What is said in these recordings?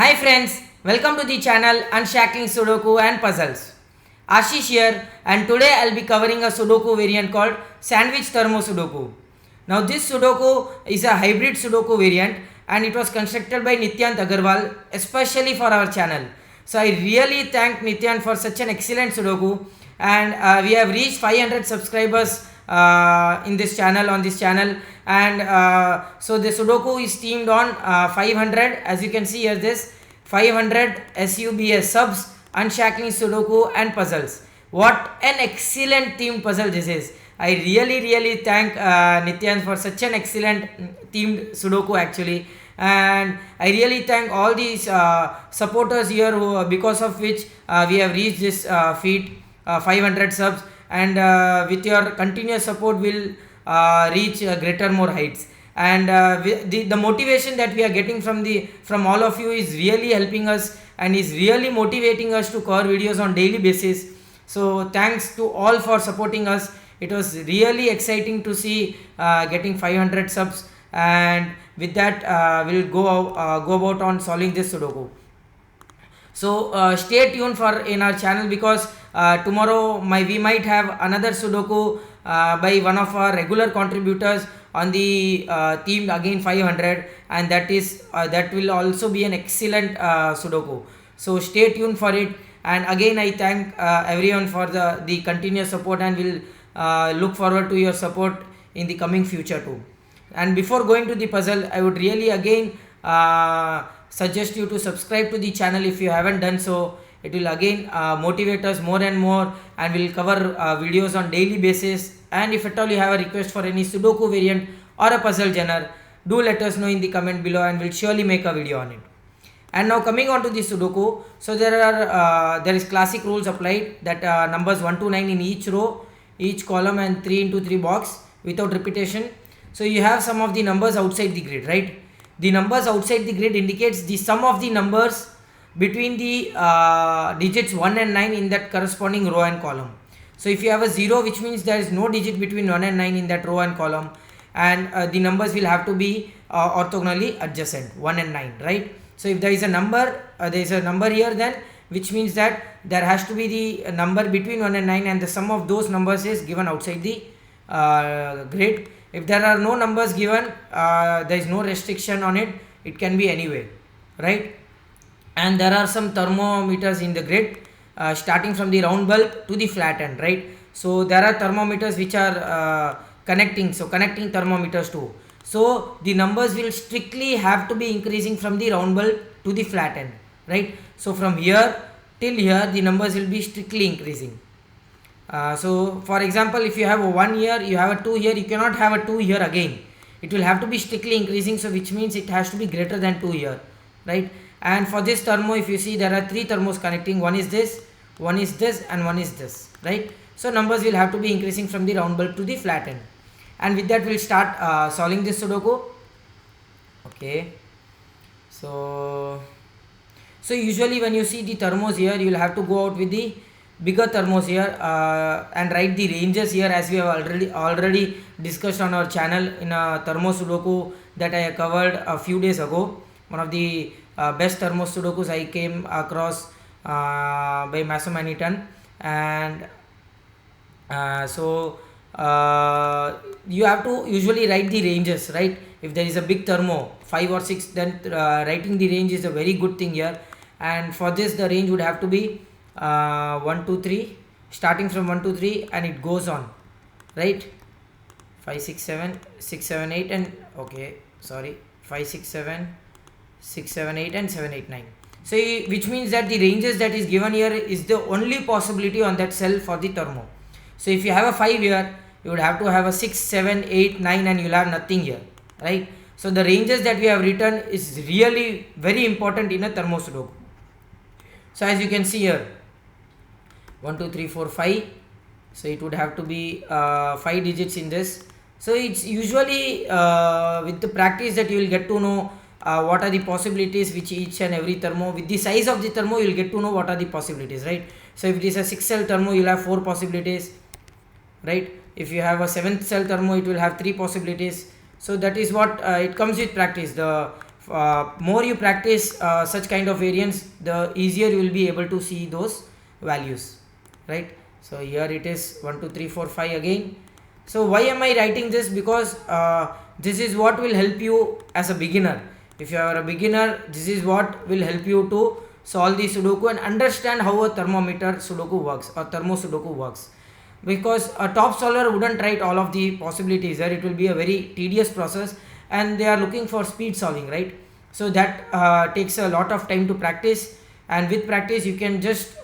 Hi friends, welcome to the channel Unshackling Sudoku and Puzzles. Ashish here, and today I'll be covering a Sudoku variant called Sandwich Thermo Sudoku. Now this Sudoku is a hybrid Sudoku variant and it was constructed by Nityant Agarwal especially for our channel. So I really thank Nityant for such an excellent Sudoku, and we have reached 500 subscribers in this channel, and so the Sudoku is themed on 500, as you can see here, this 500 SUBS subs, Unshackling Sudoku and Puzzles. What an excellent themed puzzle this is. I really thank Nityan for such an excellent themed Sudoku actually, and I really thank all these supporters here because of which we have reached this feat 500 subs, and with your continuous support will reach greater more heights, and the motivation that we are getting from all of you is really helping us and is really motivating us to cover videos on daily basis. So thanks to all for supporting us. It was really exciting to see getting 500 subs, and with that we'll go about on solving this Sudoku. So stay tuned for in our channel, because tomorrow we might have another Sudoku by one of our regular contributors on the theme again 500, and that will also be an excellent Sudoku. So stay tuned for it, and again I thank everyone for the continuous support, and will look forward to your support in the coming future too. And before going to the puzzle, I would really again suggest you to subscribe to the channel if you haven't done so. It will again motivate us more and more, and we'll cover videos on daily basis. And if at all you have a request for any Sudoku variant or a puzzle genre, do let us know in the comment below, and we'll surely make a video on it. And now coming on to the Sudoku, so there is classic rules applied, that numbers 1 to 9 in each row, each column, and 3 into 3 box without repetition. So you have some of the numbers outside the grid, right? The numbers outside the grid indicates the sum of the numbers between the digits 1 and 9 in that corresponding row and column. So if you have a 0, which means there is no digit between 1 and 9 in that row and column, and the numbers will have to be orthogonally adjacent, 1 and 9, right? So if there is a number here, then which means that there has to be the number between 1 and 9, and the sum of those numbers is given outside the grid. If there are no numbers given, there is no restriction on it, it can be anywhere, right? And there are some thermometers in the grid, starting from the round bulb to the flat end, right? So there are thermometers which are connecting thermometers too. So the numbers will strictly have to be increasing from the round bulb to the flat end, right? So from here till here the numbers will be strictly increasing. So for example, if you have a 1 here, you have a 2 here, you cannot have a 2 here again. It will have to be strictly increasing, so which means it has to be greater than 2 here, right? And for this thermo, if you see, there are 3 thermos connecting. One is this, one is this, and one is this, right? So numbers will have to be increasing from the round bulb to the flat end. And with that, we'll start solving this Sudoku. Okay. So usually when you see the thermos here, you will have to go out with the bigger thermos here and write the ranges here, as we have already discussed on our channel in a thermo Sudoku that I covered a few days ago. One of the best thermo Sudokus I came across by Maso Manitan, and you have to usually write the ranges, right? If there is a big thermo 5 or 6, then writing the range is a very good thing here. And for this, the range would have to be 1 2 3, starting from 1 2 3, and it goes on, right? 5 6 7 6 7 8, and 5 6 7 6 7 8 and 7 8 9. So which means that the ranges that is given here is the only possibility on that cell for the thermo. So if you have a 5 here, you would have to have a 6 7 8 9, and you'll have nothing here, right? So the ranges that we have written is really very important in a thermo Sudoku. So as you can see here, 1 2 3 4 5, so it would have to be 5 digits in this. So it's usually with the practice that you will get to know what are the possibilities which each and every thermo, with the size of the thermo, you will get to know what are the possibilities, right? So if it is a 6 cell thermo, you will have 4 possibilities, right? If you have a 7th cell thermo, it will have 3 possibilities. So that is what it comes with practice. The more you practice such kind of variants, the easier you will be able to see those values, right? So here it is 1 2 3 4 5 again. So why am I writing this? Because this is what will help you as a beginner. If you are a beginner, this is what will help you to solve the Sudoku and understand how a thermometer Sudoku works or thermo Sudoku works. Because a top solver wouldn't write all of the possibilities there, it will be a very tedious process, and they are looking for speed solving, right? So that takes a lot of time to practice, and with practice you can just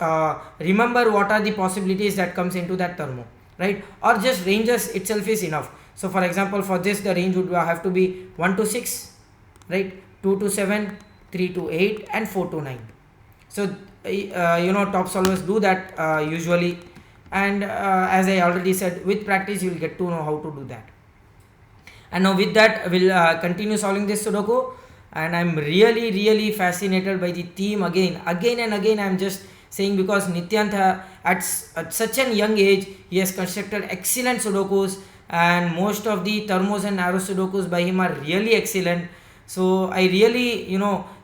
remember what are the possibilities that comes into that thermo, right? Or just ranges itself is enough. So for example, for this the range would have to be 1 to 6, right? 2 to 7, 3 to 8 and 4 to 9. So top solvers do that usually, and as I already said, with practice you will get to know how to do that. And now with that we'll continue solving this Sudoku, and I'm really fascinated by the theme again and again. I'm just saying because Nityant at such a young age he has constructed excellent Sudokus, and most of the thermos and narrow Sudokus by him are really excellent. So I really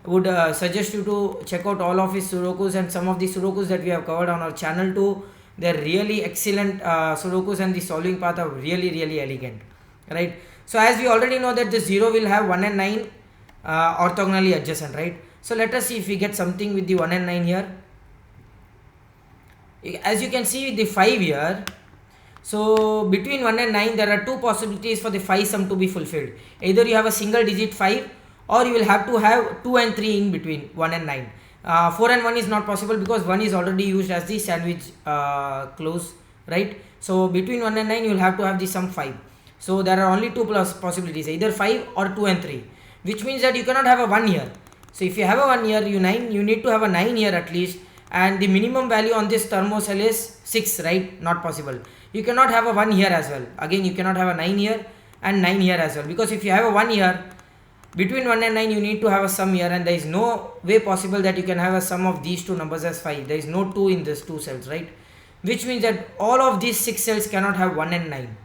would suggest you to check out all of his Sudokus, and some of the Sudokus that we have covered on our channel too. They're really excellent Sudokus, and the solving path are really elegant, right? So as we already know that the 0 will have 1 and 9 orthogonally adjacent, right? So let us see if we get something with the 1 and 9 here. As you can see with the 5 here, so between 1 and 9 there are two possibilities for the 5 sum to be fulfilled. Either you have a single digit 5, or you will have to have 2 and 3 in between 1 and 9. 4 and 1 is not possible because 1 is already used as the sandwich clause, right? So between 1 and 9 you will have to have the sum 5. So there are only two possibilities, either 5 or 2 and 3, which means that you cannot have a 1 here. So if you have a 1 here, you need to have a 9 here at least, and the minimum value on this thermo cell is 6, right? Not possible. You cannot have a 1 here as well. Again, you cannot have a 9 here and 9 here as well, because if you have a 1 here, between 1 and 9 you need to have a sum here, and there is no way possible that you can have a sum of these two numbers as 5. There is no 2 in these two cells, right? Which means that all of these 6 cells cannot have 1 and 9.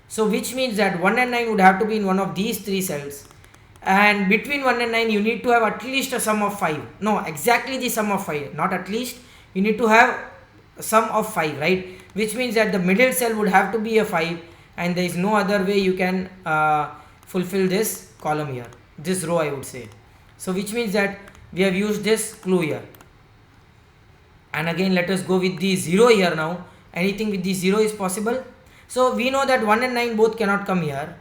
So which means that 1 and 9 would have to be in one of these 3 cells, and between 1 and 9 you need to have at least a sum of 5. No, exactly the sum of 5, not at least, you need to have a sum of 5, right? Which means that the middle cell would have to be a 5, and there is no other way you can fulfill this column here, this row I would say. So which means that we have used this clue here. And again let us go with the 0 here now. Anything with the 0 is possible. So we know that 1 and 9 both cannot come here.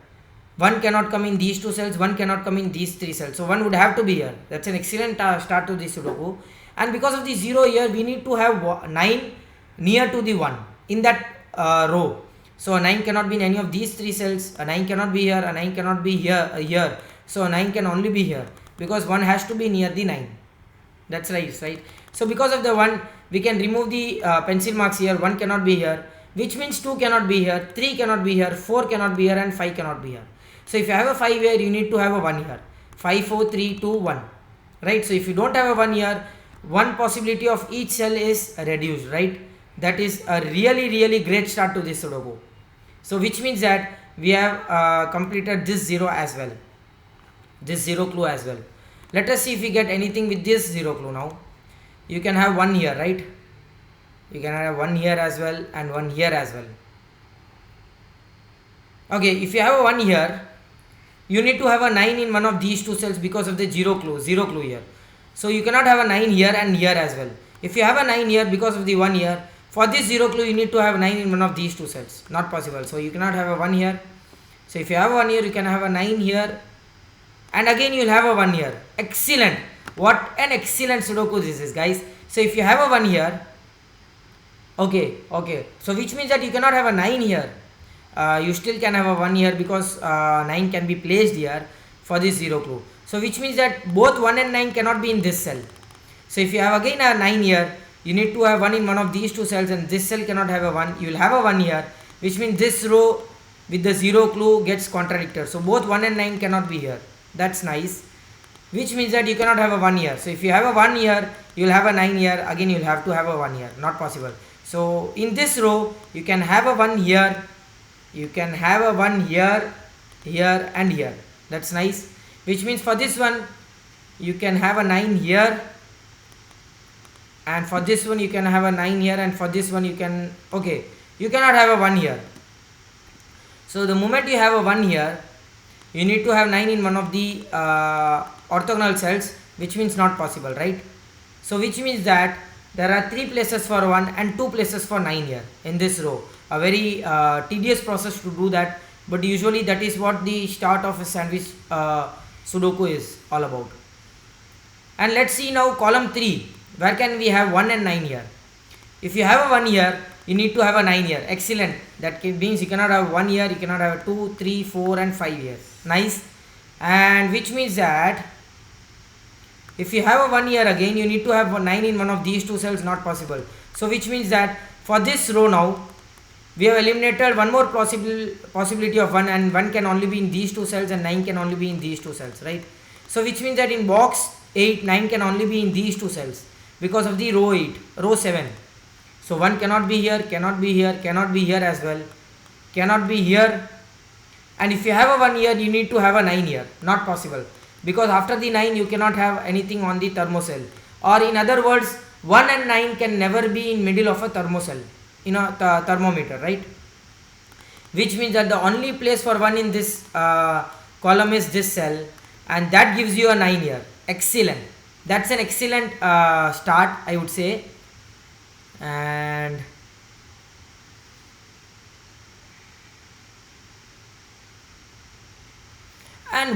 1 cannot come in these 2 cells, 1 cannot come in these 3 cells. So 1 would have to be here. That's an excellent start to this Sudoku. And because of the 0 here, we need to have 9 near to the 1 in that row. So a 9 cannot be in any of these 3 cells, a 9 cannot be here, a 9 cannot be here. So a 9 can only be here, because 1 has to be near the 9. That's right. So because of the 1, we can remove the pencil marks here. 1 cannot be here, which means 2 cannot be here, 3 cannot be here, 4 cannot be here, and 5 cannot be here. So if you have a 5 here, you need to have a 1 here. 5, 4, 3, 2, 1. Right? So if you don't have a 1 here, one possibility of each cell is reduced, right? That is a really great start to this Sudoku. So which means that we have completed this 0 as well. This 0 clue as well. Let us see if we get anything with this 0 clue now. You can have 1 here, right? You can have 1 here as well and 1 here as well. Okay, if you have a 1 here, you need to have a 9 in one of these 2 cells because of the 0 clue here. So you cannot have a 9 here and here as well. If you have a 9 here because of the 1 here, for this 0 clue you need to have 9 in one of these 2 cells. Not possible. So you cannot have a 1 here. So if you have a 1 here, you can have a 9 here, and again you will have a 1 here. Excellent. What an excellent Sudoku this is, guys. So if you have a 1 here, okay. So which means that you cannot have a 9 here. You still can have a 1 here, because 9 can be placed here for this 0 clue. So which means that both 1 and 9 cannot be in this cell. So if you have again a 9 here, you need to have 1 in one of these 2 cells, and this cell cannot have a 1. You will have a 1 here, which means this row with the 0 clue gets contradicted. So both 1 and 9 cannot be here. That's nice. Which means that you cannot have a 1 here. So if you have a 1 here, you will have a 9 here. Again you will have to have a 1 here. Not possible. So in this row, you can have a 1 here. You can have a 1 here, here and here. That's nice. Which means for this one, you can have a 9 here, and for this one you can have a 9 here, and for this one you can, okay, you cannot have a 1 here. So the moment you have a 1 here, you need to have 9 in one of the orthogonal cells, which means not possible, right? So which means that there are 3 places for 1 and 2 places for 9 here in this row. A very tedious process to do that, but usually that is what the start of a sandwich Sudoku is all about. And let's see now column 3, where can we have 1 and 9 here. If you have a 1 here, you need to have a 9 here. Excellent. That means you cannot have 1 here, you cannot have 2, 3, 4 and 5 here. Nice. And which means that if you have a 1 here again, you need to have a 9 in one of these 2 cells, not possible. So which means that for this row now, we have eliminated one more possibility of 1, and 1 can only be in these 2 cells and 9 can only be in these 2 cells, right? So which means that in box 8, 9 can only be in these 2 cells because of the row 7. So 1 cannot be here, cannot be here, cannot be here as well, cannot be here. And if you have a 1 here, you need to have a 9 here, not possible, because after the 9 you cannot have anything on the thermocell, or in other words 1 and 9 can never be in middle of a thermocell, in a thermometer, right? Which means that the only place for 1 in this column is this cell, and that gives you a 9 here. Excellent. That's an excellent start, I would say. And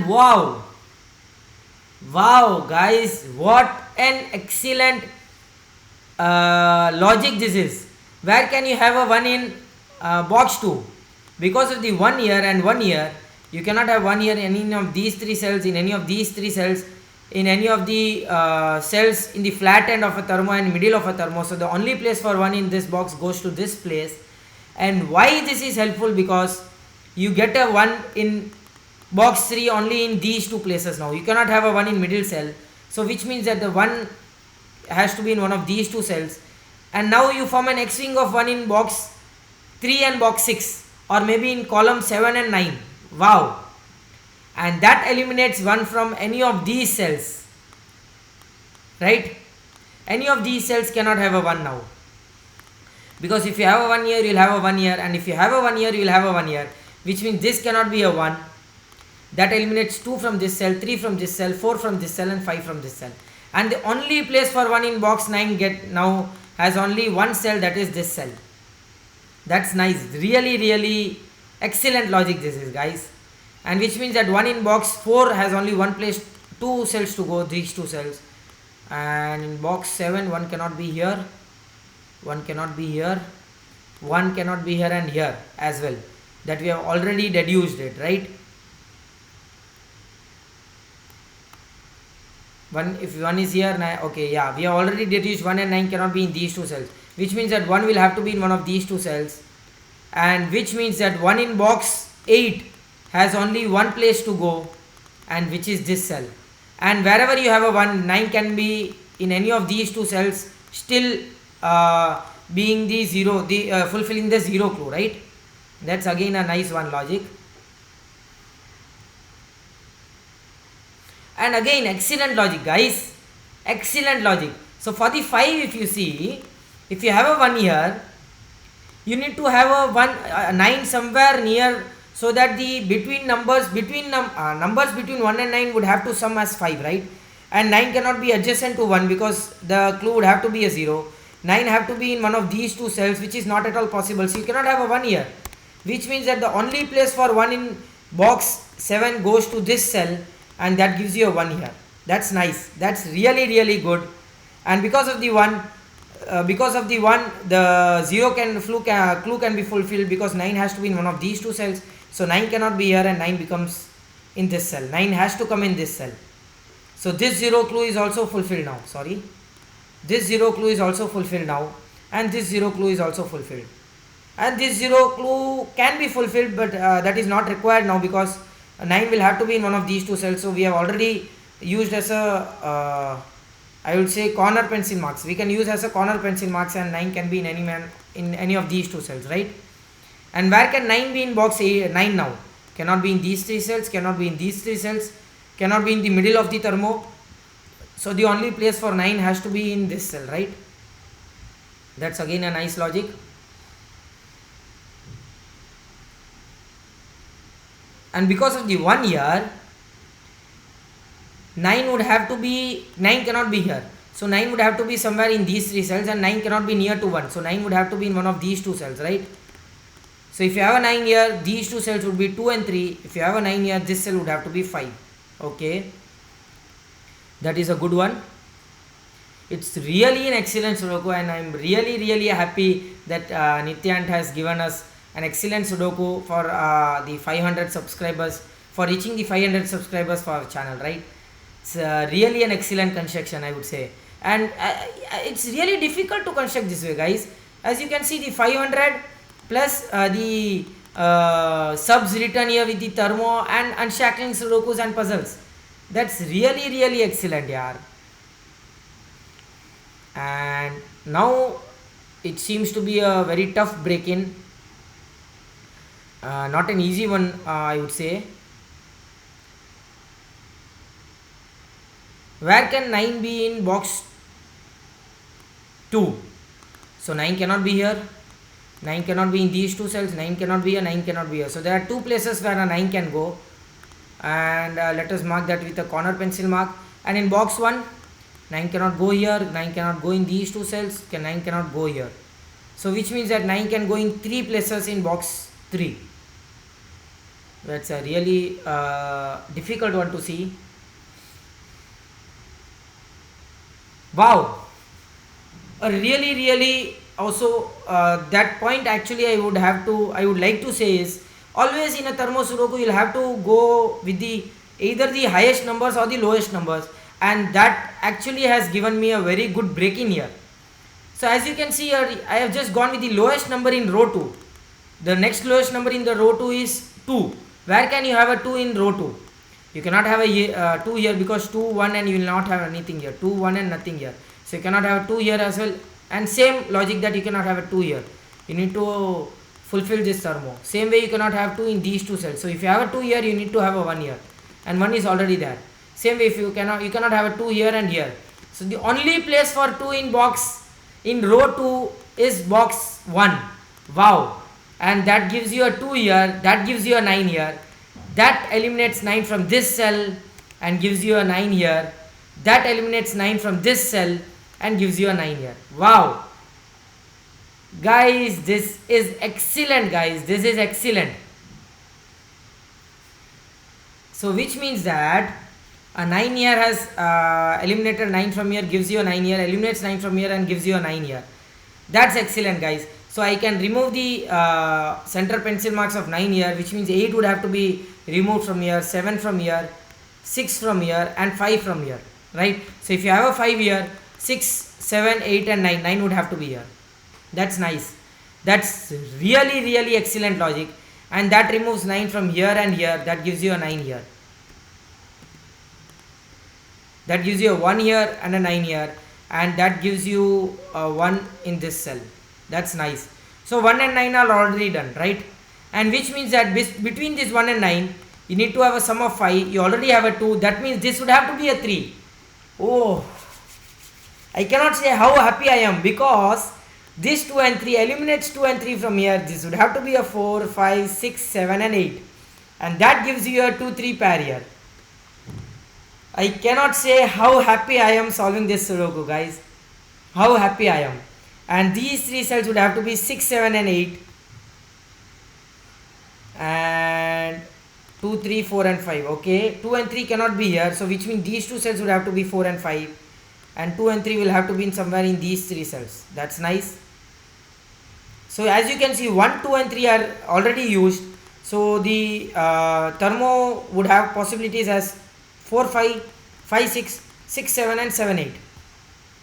wow guys, what an excellent logic this is. Where can you have a 1 in box 2? Because of the 1 here and 1 here, you cannot have 1 here in any of these 3 cells, in any of these 3 cells, in any of the cells in the flat end of a thermo and middle of a thermo. So the only place for 1 in this box goes to this place. And why this is helpful? Because you get a 1 in box 3 only in these 2 places. Now you cannot have a 1 in middle cell, so which means that the 1 has to be in one of these 2 cells. And now you form an X-wing of 1 in box 3 and box 6, or maybe in column 7 and 9. Wow. And that eliminates 1 from any of these cells, right? Any of these cells cannot have a 1 now, because if you have a 1 here, you will have a 1 here, and if you have a 1 here, you will have a 1 here, which means this cannot be a 1. That eliminates 2 from this cell, 3 from this cell, 4 from this cell and 5 from this cell. And the only place for 1 in box 9 now has only 1 cell, that is this cell. That's nice. Really excellent logic this is, guys. And which means that 1 in box 4 has only 1 place, 2 cells to go, these 2 cells. And in box 7, 1 cannot be here, 1 cannot be here, 1 cannot be here and here as well. That we have already deduced it, right? If 1 is here, 9, okay, yeah, we have already deduced 1 and 9 cannot be in these 2 cells, which means that 1 will have to be in one of these 2 cells, and which means that 1 in box 8 has only 1 place to go, and which is this cell. And wherever you have a 1, 9 can be in any of these 2 cells, still being the 0, fulfilling the 0 clue, right? That's again a nice one logic. And again, excellent logic, guys, excellent logic. So for the 5, if you see, if you have a 1 here, you need to have a 9 somewhere near, so that the numbers between 1 and 9 would have to sum as 5, right? And 9 cannot be adjacent to 1 because the clue would have to be a 0. 9 have to be in one of these 2 cells, which is not at all possible. So you cannot have a 1 here, which means that the only place for 1 in box 7 goes to this cell, and that gives you a 1 here. That's nice. That's really good. And because of the 1, the 0 clue can be fulfilled, because 9 has to be in one of these 2 cells. So 9 cannot be here, and 9 becomes in this cell. 9 has to come in this cell. So this 0 clue is also fulfilled now. This 0 clue is also fulfilled now, and this 0 clue is also fulfilled. And this 0 clue can be fulfilled, but that is not required now, because 9 will have to be in one of these 2 cells. So we have already used as a I would say corner pencil marks. We can use as a corner pencil marks, and 9 can be in any of these 2 cells, right? And where can 9 be in box 9 now? Cannot be in these 3 cells, cannot be in these 3 cells, cannot be in the middle of the thermo, So the only place for 9 has to be in this cell, right? That's again a nice logic. And because of the 1 here, 9 cannot be here. So 9 would have to be somewhere in these 3 cells, and 9 cannot be near to 1. So 9 would have to be in one of these 2 cells, right? So if you have a 9 here, these 2 cells would be 2 and 3. If you have a 9 here, this cell would have to be 5. Okay. That is a good one. It's really an excellent Sudoku, and I'm really happy that Nityant has given us an excellent Sudoku for the 500 subscribers, for reaching the 500 subscribers for our channel, right? It's really an excellent construction, I would say. And it's really difficult to construct this way, guys. As you can see, the 500 plus the subs written here with the thermo and unshackling Sudokus and puzzles. That's really excellent, yaar. And now it seems to be a very tough break-in. Not an easy one, I would say. Where can 9 be in box 2? So 9 cannot be here. 9 cannot be in these 2 cells. 9 cannot be here. 9 cannot be here. So there are 2 places where a 9 can go. And let us mark that with a corner pencil mark. And in box 1, 9 cannot go here. 9 cannot go in these 2 cells. 9 cannot go here. So which means that 9 can go in 3 places in box 3. That's a really difficult one to see. Wow. Really also that point actually I would like to say is, always in a thermo Sudoku you'll have to go with the either the highest numbers or the lowest numbers, and that actually has given me a very good break in here. So as you can see here, I have just gone with the lowest number in row 2. The next lowest number in the row 2 is 2. Where can you have a 2 in row 2? You cannot have a 2 here, because 2, 1 and you will not have anything here. 2, 1 and nothing here. So you cannot have a 2 here as well. And same logic that you cannot have a 2 here. You need to fulfill this thermo. Same way you cannot have 2 in these 2 cells. So if you have a 2 here, you need to have a 1 here. And 1 is already there. Same way if you cannot have a 2 here and here. So the only place for 2 in row 2 is box 1. Wow. And that gives you a 2 here. That gives you a 9 here. That eliminates 9 from this cell and gives you a 9 here. That eliminates 9 from this cell and gives you a 9 here. Wow. Guys, this is excellent, guys. This is excellent. So which means that a 9 here has eliminated 9 from here, gives you a 9 here, eliminates 9 from here and gives you a 9 here. That's excellent, guys. So I can remove the center pencil marks of 9 here, which means 8 would have to be removed from here, 7 from here, 6 from here and 5 from here, right? So if you have a 5 here, 6, 7, 8 and 9, 9 would have to be here. That's nice. That's really excellent logic. And that removes 9 from here and here. That gives you a 9 here. That gives you a 1 here and a 9 here. And that gives you a 1 in this cell. That's nice. So 1 and 9 are already done, right? And which means that between this 1 and 9, you need to have a sum of 5. You already have a 2. That means this would have to be a 3. Oh, I cannot say how happy I am, because this 2 and 3 eliminates 2 and 3 from here. This would have to be a 4, 5, 6, 7 and 8. And that gives you a 2, 3 pair here. I cannot say how happy I am solving this Sudoku, guys. How happy I am. And these 3 cells would have to be 6, 7 and 8. And 2, 3, 4 and 5. Okay, 2 and 3 cannot be here. So which means these 2 cells would have to be 4 and 5. And 2 and 3 will have to be in somewhere in these 3 cells. That's nice. So as you can see, 1, 2 and 3 are already used. So the thermo would have possibilities as 4, 5, 5, 6, 6, 7 and 7, 8.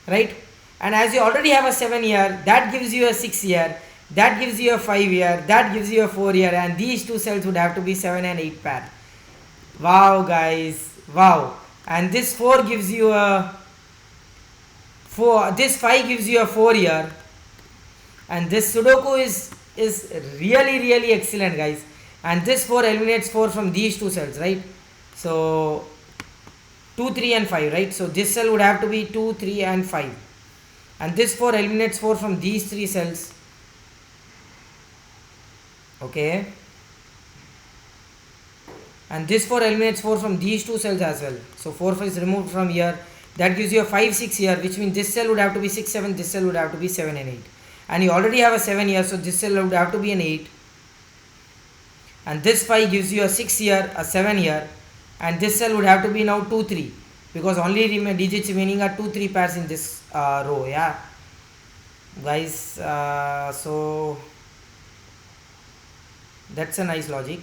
Right? And as you already have a 7 here, that gives you a 6 here. That gives you a 5 here. That gives you a 4 here. And these 2 cells would have to be 7 and 8 pair. Wow, guys. Wow. And this 4 gives you a 4. This 5 gives you a 4 here. And this Sudoku is really excellent, guys. And this 4 eliminates 4 from these 2 cells, right? So 2, 3 and 5, right? So this cell would have to be 2, 3 and 5. And this 4 eliminates 4 from these 3 cells. Okay. And this 4 eliminates 4 from these 2 cells as well. So 4 is removed from here. That gives you a 5, 6 here, which means this cell would have to be 6, 7, this cell would have to be 7 and 8. And you already have a 7 here, so this cell would have to be an 8. And this 5 gives you a 6 here, a 7 here. And this cell would have to be now 2, 3. Because only digits remaining are 2, 3 pairs in this row, yeah. Guys, so that's a nice logic.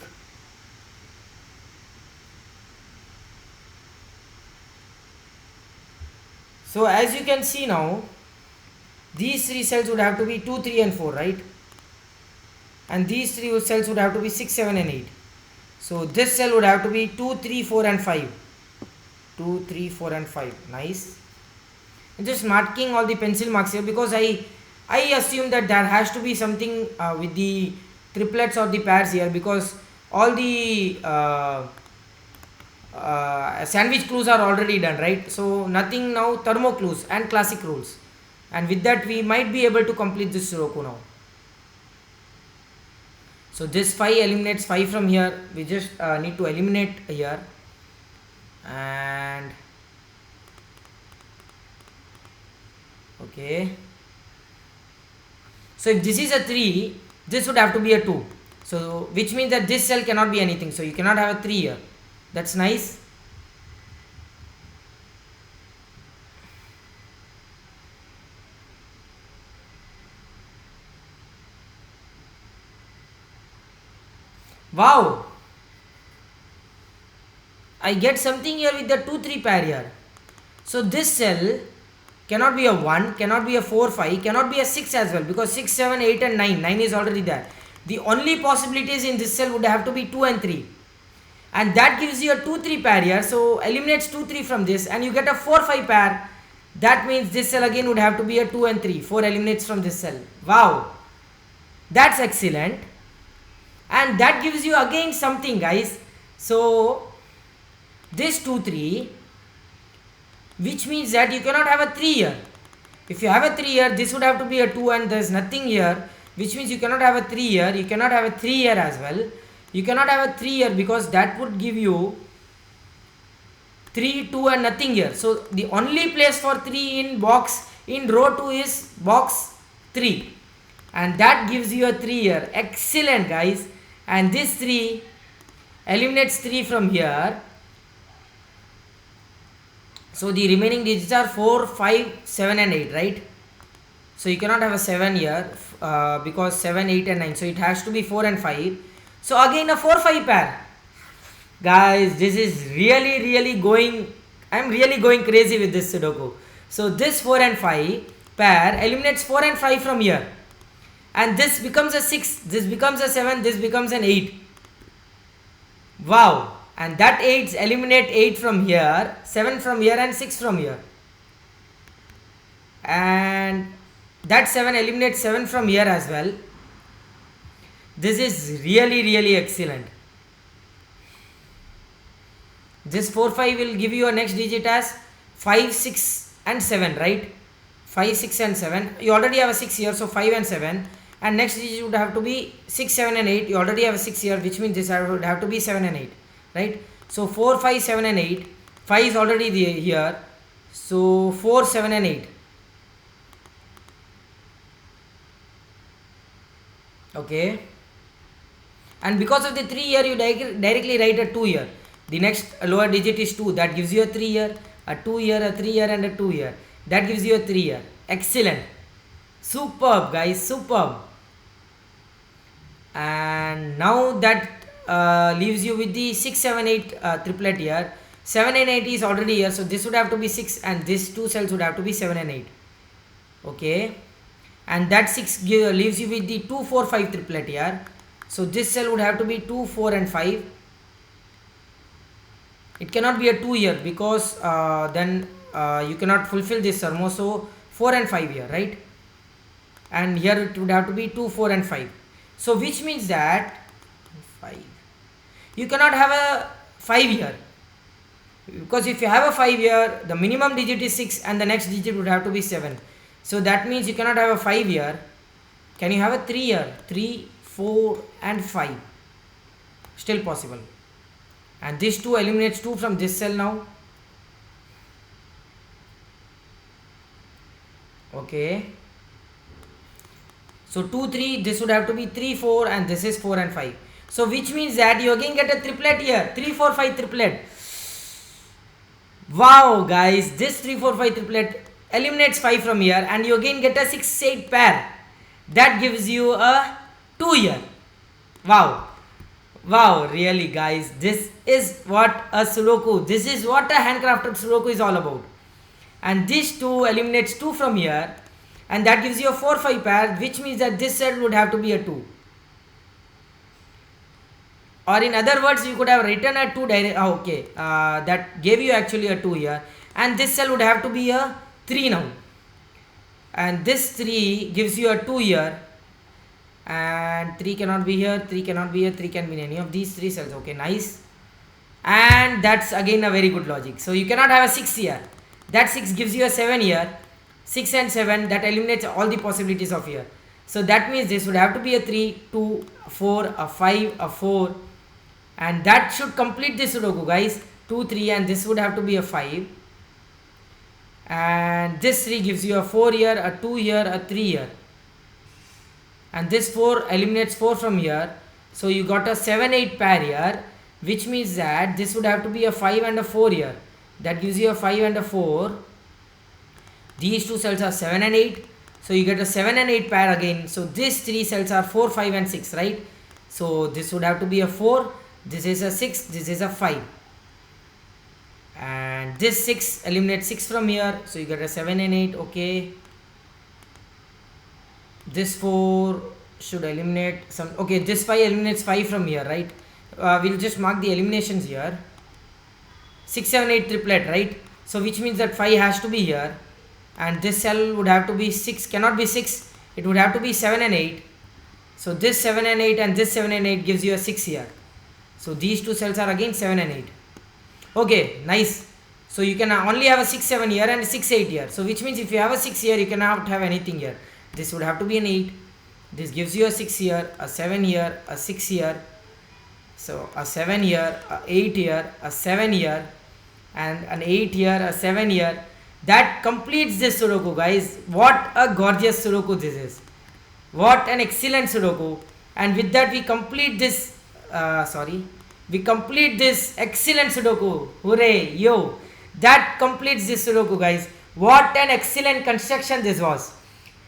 So as you can see now, these 3 cells would have to be 2, 3 and 4, right? And these 3 cells would have to be 6, 7 and 8. So this cell would have to be 2, 3, 4 and 5. 2, 3, 4 and 5. Nice. I'm just marking all the pencil marks here because I assume that there has to be something with the triplets or the pairs here, because all the sandwich clues are already done, right? So nothing now, thermo clues and classic rules, and with that we might be able to complete this Sudoku now. So this 5 eliminates 5 from here. We just need to eliminate here, and okay, so if this is a 3, this would have to be a 2, so which means that this cell cannot be anything, so you cannot have a 3 here. That's nice. Wow, I get something here with the 2, 3 pair here. So this cell cannot be a 1, cannot be a 4, 5, cannot be a 6 as well, because 6, 7, 8 and 9, 9 is already there. The only possibilities in this cell would have to be 2 and 3. And that gives you a 2, 3 pair here. So eliminates 2, 3 from this, and you get a 4, 5 pair. That means this cell again would have to be a 2 and 3. 4 eliminates from this cell. Wow, that's excellent. And that gives you again something, guys. So this 2, 3, which means that you cannot have a 3 here. If you have a 3 here, this would have to be a 2, and there is nothing here, which means you cannot have a 3 here. You cannot have a 3 here as well. You cannot have a 3 here because that would give you 3, 2 and nothing here. So the only place for 3 in row 2 is box 3, and that gives you a 3 here. Excellent, guys. And this 3 eliminates 3 from here. So the remaining digits are 4, 5, 7 and 8, right? So you cannot have a 7 here because 7, 8 and 9. So it has to be 4 and 5. So again a 4, 5 pair. Guys, this is really going, I'm really going crazy with this Sudoku. So this 4 and 5 pair eliminates 4 and 5 from here. And this becomes a 6, this becomes a 7, this becomes an 8. Wow. And that 8 eliminate 8 from here, 7 from here and 6 from here. And that 7 eliminates 7 from here as well. This is really excellent. This 4, 5 will give you a next digit as 5, 6 and 7, right? 5, 6 and 7. You already have a 6 here, so 5 and 7. And next digit would have to be 6, 7 and 8. You already have a 6 here, which means this would have to be 7 and 8. Right? So 4, 5, 7 and 8. 5 is already here. So 4, 7 and 8. Okay. And because of the 3 here, you directly write a 2 here. The next lower digit is 2. That gives you a 3 here, a 2 here, a 3 here and a 2 here. That gives you a 3 here. Excellent. Superb, guys. Superb. And now that leaves you with the 6, 7, 8 triplet here. 7 and 8 is already here, so this would have to be 6 and these 2 cells would have to be 7 and 8. Okay. And that 6 leaves you with the 2, 4, 5 triplet here. So this cell would have to be 2, 4 and 5. It cannot be a 2 here because then you cannot fulfill this thermo. So 4 and 5 here, right? And here it would have to be 2, 4 and 5. So which means that 5. You cannot have a 5 here. because if you have a 5 here, the minimum digit is 6 and the next digit would have to be 7. So that means you cannot have a 5 here. Can you have a 3 here? 3, 4 and 5. Still possible. And this 2 eliminates 2 from this cell now. Okay. So 2, 3, this would have to be 3, 4 and this is 4 and 5. So which means that you again get a triplet here. 3, 4, 5 triplet. Wow guys, this 3, 4, 5 triplet eliminates 5 from here and you again get a 6, 8 pair. That gives you a 2 here. Wow. Wow, really guys, this is what a Sudoku, this is what a handcrafted Sudoku is all about. And this 2 eliminates 2 from here and that gives you a 4, 5 pair, which means that this set would have to be a 2. Or in other words, you could have written a 2 that gave you actually a 2 here. And this cell would have to be a 3 now. And this 3 gives you a 2 here. And 3 cannot be here, 3 cannot be here, 3 can be in any of these 3 cells. Okay, nice. And that's again a very good logic. So you cannot have a 6 here. That 6 gives you a 7 here. 6 and 7, that eliminates all the possibilities of here. So that means this would have to be a 3, 2, 4, a 5, a 4. And that should complete this Sudoku guys. 2, 3 and this would have to be a 5. And this 3 gives you a 4 here, a 2 here, a 3 here. And this 4 eliminates 4 from here. So you got a 7, 8 pair here. Which means that this would have to be a 5 and a 4 here. That gives you a 5 and a 4. These 2 cells are 7 and 8. So you get a 7 and 8 pair again. So these 3 cells are 4, 5 and 6, right? So this would have to be a 4. This is a 6, this is a 5. And this 6 eliminates 6 from here. So you get a 7 and 8, okay. This 4 should eliminate some, okay, this 5 eliminates 5 from here, right? We'll just mark the eliminations here. 6, 7, 8 triplet, right? So which means that 5 has to be here. And this cell would have to be 6, cannot be 6. It would have to be 7 and 8. So this 7 and 8 and this 7 and 8 gives you a 6 here. So these 2 cells are again 7 and 8. Okay, nice. So you can only have a 6, 7 here and a 6, 8 here. So which means if you have a 6 here, you cannot have anything here. This would have to be an 8. This gives you a 6 here, a 7 here, a 6 here. So a 7 here, a 8 here, a 7 here, and an 8 here, a 7 here. That completes this Sudoku guys. What a gorgeous Sudoku this is. What an excellent Sudoku. And with that we complete this we complete this excellent Sudoku. Hooray, yo. That completes this Sudoku guys. What an excellent construction this was.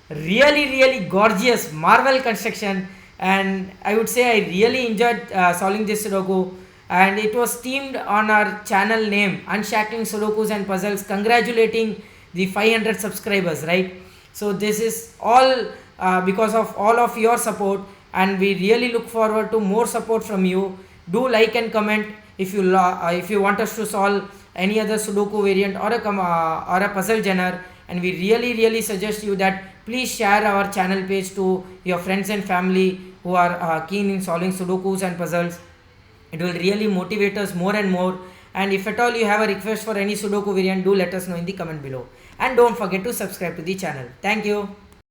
Really gorgeous marvel construction. And I would say I really enjoyed solving this Sudoku. And it was teamed on our channel name, Unshackling Sudokus and Puzzles, congratulating the 500 subscribers, right? So this is all because of all of your support, and we really look forward to more support from you. Do like and comment if you want us to solve any other Sudoku variant or a puzzle genre. And we really suggest you that please share our channel page to your friends and family who are keen in solving Sudokus and puzzles. It will really motivate us more and more. And if at all you have a request for any Sudoku variant, do let us know in the comment below. And don't forget to subscribe to the channel. Thank you.